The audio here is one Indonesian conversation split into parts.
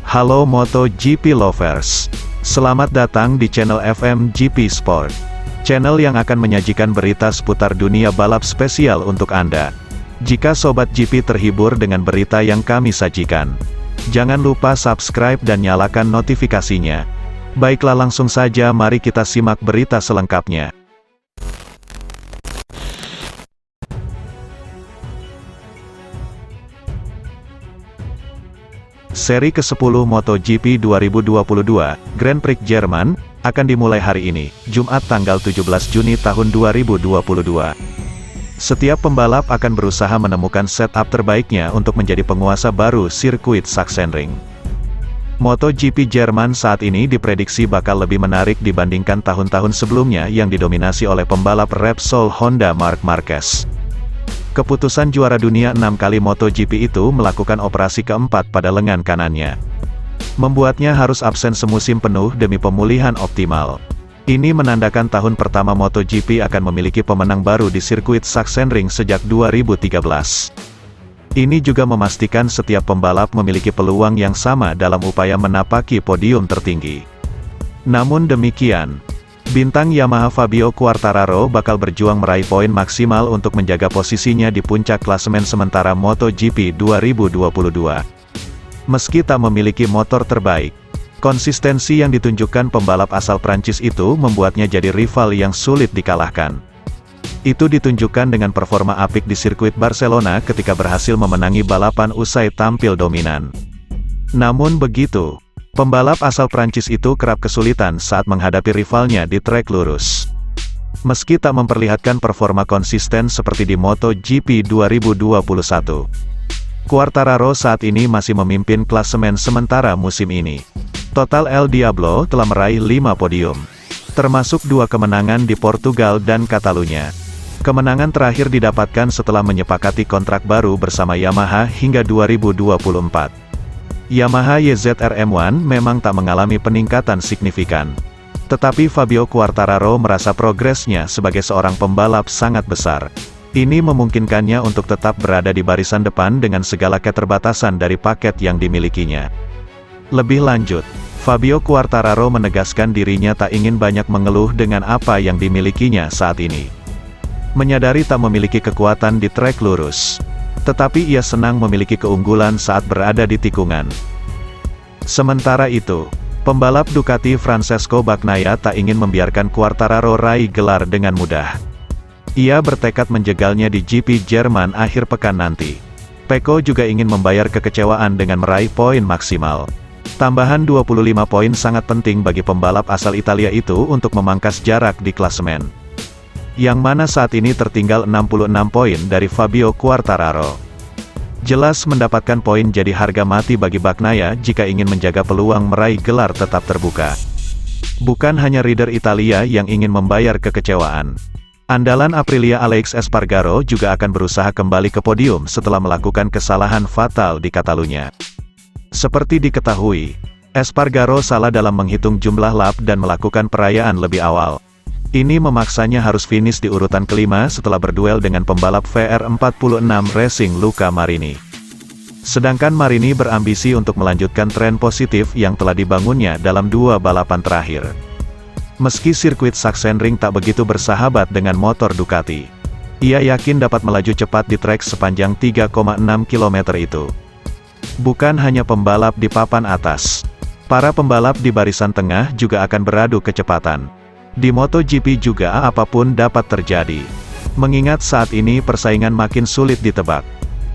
Halo MotoGP lovers. Selamat datang di channel FMGP Sport. Channel yang akan menyajikan berita seputar dunia balap spesial untuk Anda. Jika Sobat GP terhibur dengan berita yang kami sajikan, jangan lupa subscribe dan nyalakan notifikasinya. Baiklah, langsung saja mari kita simak berita selengkapnya. Seri ke-10 MotoGP 2022, Grand Prix Jerman, akan dimulai hari ini, Jumat tanggal 17 Juni tahun 2022. Setiap pembalap akan berusaha menemukan setup terbaiknya untuk menjadi penguasa baru sirkuit Sachsenring. MotoGP Jerman saat ini diprediksi bakal lebih menarik dibandingkan tahun-tahun sebelumnya yang didominasi oleh pembalap Repsol Honda Marc Marquez. Keputusan juara dunia 6 kali MotoGP itu melakukan operasi keempat pada lengan kanannya, membuatnya harus absen semusim penuh demi pemulihan optimal. Ini menandakan tahun pertama MotoGP akan memiliki pemenang baru di sirkuit Sachsenring sejak 2013. Ini juga memastikan setiap pembalap memiliki peluang yang sama dalam upaya menapaki podium tertinggi. Namun demikian, bintang Yamaha Fabio Quartararo bakal berjuang meraih poin maksimal untuk menjaga posisinya di puncak klasemen sementara MotoGP 2022. Meski tak memiliki motor terbaik, konsistensi yang ditunjukkan pembalap asal Prancis itu membuatnya jadi rival yang sulit dikalahkan. Itu ditunjukkan dengan performa apik di sirkuit Barcelona ketika berhasil memenangi balapan usai tampil dominan. Namun begitu, pembalap asal Prancis itu kerap kesulitan saat menghadapi rivalnya di trek lurus. Meski tak memperlihatkan performa konsisten seperti di MotoGP 2021, Quartararo saat ini masih memimpin klasemen sementara musim ini. Total El Diablo telah meraih 5 podium, termasuk 2 kemenangan di Portugal dan Catalunya. Kemenangan terakhir didapatkan setelah menyepakati kontrak baru bersama Yamaha hingga 2024. Yamaha YZR M1 memang tak mengalami peningkatan signifikan. Tetapi Fabio Quartararo merasa progresnya sebagai seorang pembalap sangat besar. Ini memungkinkannya untuk tetap berada di barisan depan dengan segala keterbatasan dari paket yang dimilikinya. Lebih lanjut, Fabio Quartararo menegaskan dirinya tak ingin banyak mengeluh dengan apa yang dimilikinya saat ini. Menyadari tak memiliki kekuatan di trek lurus, tetapi ia senang memiliki keunggulan saat berada di tikungan. Sementara itu, pembalap Ducati Francesco Bagnaia tak ingin membiarkan Quartararo raih gelar dengan mudah. Ia bertekad menjegalnya di GP Jerman akhir pekan nanti. Pecco juga ingin membayar kekecewaan dengan meraih poin maksimal. Tambahan 25 poin sangat penting bagi pembalap asal Italia itu untuk memangkas jarak di klasemen, yang mana saat ini tertinggal 66 poin dari Fabio Quartararo. Jelas mendapatkan poin jadi harga mati bagi Bagnaia jika ingin menjaga peluang meraih gelar tetap terbuka. Bukan hanya rider Italia yang ingin membayar kekecewaan. Andalan Aprilia Alex Espargaro juga akan berusaha kembali ke podium setelah melakukan kesalahan fatal di Catalunya. Seperti diketahui, Espargaro salah dalam menghitung jumlah lap dan melakukan perayaan lebih awal. Ini memaksanya harus finish di urutan kelima setelah berduel dengan pembalap VR46 Racing Luca Marini. Sedangkan Marini berambisi untuk melanjutkan tren positif yang telah dibangunnya dalam 2 balapan terakhir. Meski sirkuit Sachsenring tak begitu bersahabat dengan motor Ducati, ia yakin dapat melaju cepat di trek sepanjang 3,6 km itu. Bukan hanya pembalap di papan atas, para pembalap di barisan tengah juga akan beradu kecepatan. Di MotoGP juga apapun dapat terjadi, mengingat saat ini persaingan makin sulit ditebak.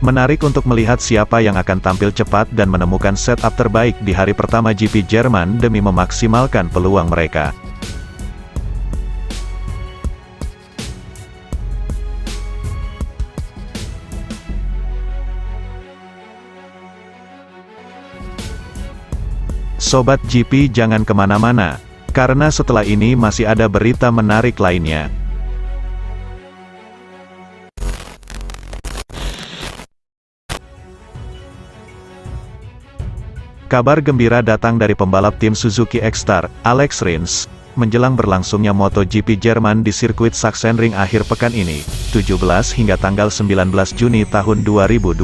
Menarik untuk melihat siapa yang akan tampil cepat dan menemukan setup terbaik di hari pertama GP Jerman demi memaksimalkan peluang mereka. Sobat GP jangan kemana-mana, karena setelah ini masih ada berita menarik lainnya. Kabar gembira datang dari pembalap tim Suzuki X-Star, Alex Rins. menjelang berlangsungnya MotoGP Jerman di sirkuit Sachsenring akhir pekan ini, 17 hingga tanggal 19 Juni tahun 2022.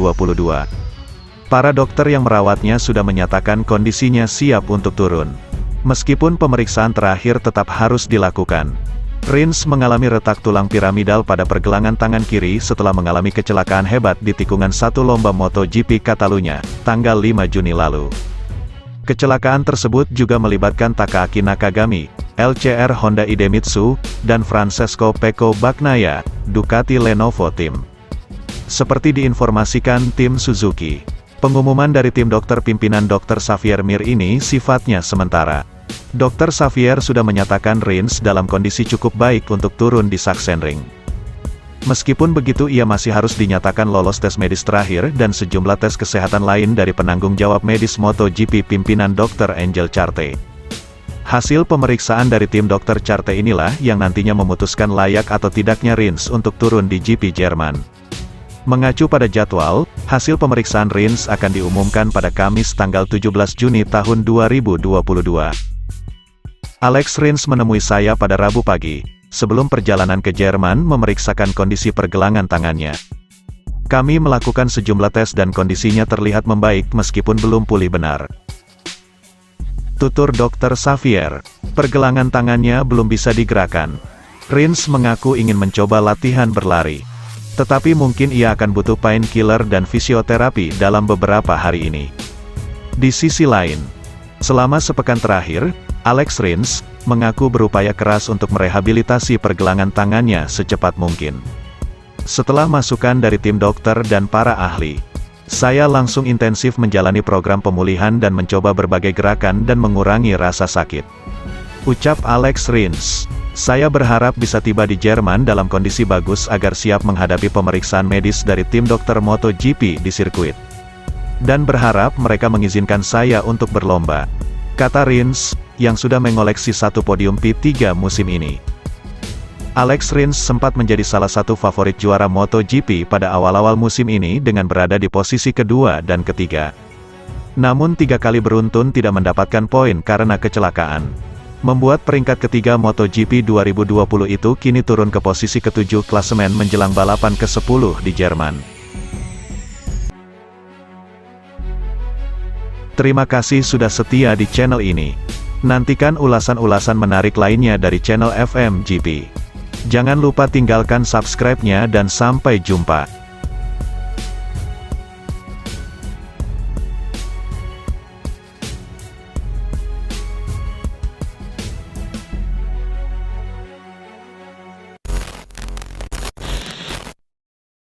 Para dokter yang merawatnya sudah menyatakan kondisinya siap untuk turun. Meskipun pemeriksaan terakhir tetap harus dilakukan. Rins mengalami retak tulang piramidal pada pergelangan tangan kiri setelah mengalami kecelakaan hebat di tikungan satu lomba MotoGP Catalunya, tanggal 5 Juni lalu. Kecelakaan tersebut juga melibatkan Takaaki Nakagami, LCR Honda Idemitsu, dan Francesco Pecco Bagnaia, Ducati Lenovo Team. Seperti diinformasikan tim Suzuki, pengumuman dari tim dokter pimpinan Dr. Xavier Mir ini sifatnya sementara. Dr. Xavier sudah menyatakan Rins dalam kondisi cukup baik untuk turun di Sachsenring. Meskipun begitu ia masih harus dinyatakan lolos tes medis terakhir dan sejumlah tes kesehatan lain dari penanggung jawab medis MotoGP pimpinan Dr. Angel Charte. Hasil pemeriksaan dari tim Dr. Charte inilah yang nantinya memutuskan layak atau tidaknya Rins untuk turun di GP Jerman. Mengacu pada jadwal, hasil pemeriksaan Rins akan diumumkan pada Kamis tanggal 17 Juni tahun 2022. Alex Rins menemui saya pada Rabu pagi, sebelum perjalanan ke Jerman memeriksakan kondisi pergelangan tangannya. Kami melakukan sejumlah tes dan kondisinya terlihat membaik meskipun belum pulih benar. Tutur Dr. Xavier, pergelangan tangannya belum bisa digerakkan. Rins mengaku ingin mencoba latihan berlari. Tetapi mungkin ia akan butuh painkiller dan fisioterapi dalam beberapa hari ini. Di sisi lain, selama sepekan terakhir, Alex Rins mengaku berupaya keras untuk merehabilitasi pergelangan tangannya secepat mungkin. Setelah masukan dari tim dokter dan para ahli, saya langsung intensif menjalani program pemulihan dan mencoba berbagai gerakan dan mengurangi rasa sakit. Ucap Alex Rins. Saya berharap bisa tiba di Jerman dalam kondisi bagus agar siap menghadapi pemeriksaan medis dari tim dokter MotoGP di sirkuit. Dan berharap mereka mengizinkan saya untuk berlomba, kata Rins, yang sudah mengoleksi satu podium P3 musim ini. Alex Rins sempat menjadi salah satu favorit juara MotoGP pada awal-awal musim ini dengan berada di posisi kedua dan ketiga. Namun 3 kali beruntun tidak mendapatkan poin karena kecelakaan. Membuat peringkat ketiga MotoGP 2020 itu kini turun ke posisi ke-7 klasemen menjelang balapan ke-10 di Jerman. Terima kasih sudah setia di channel ini. Nantikan ulasan-ulasan menarik lainnya dari channel FMGP. Jangan lupa tinggalkan subscribe-nya dan sampai jumpa.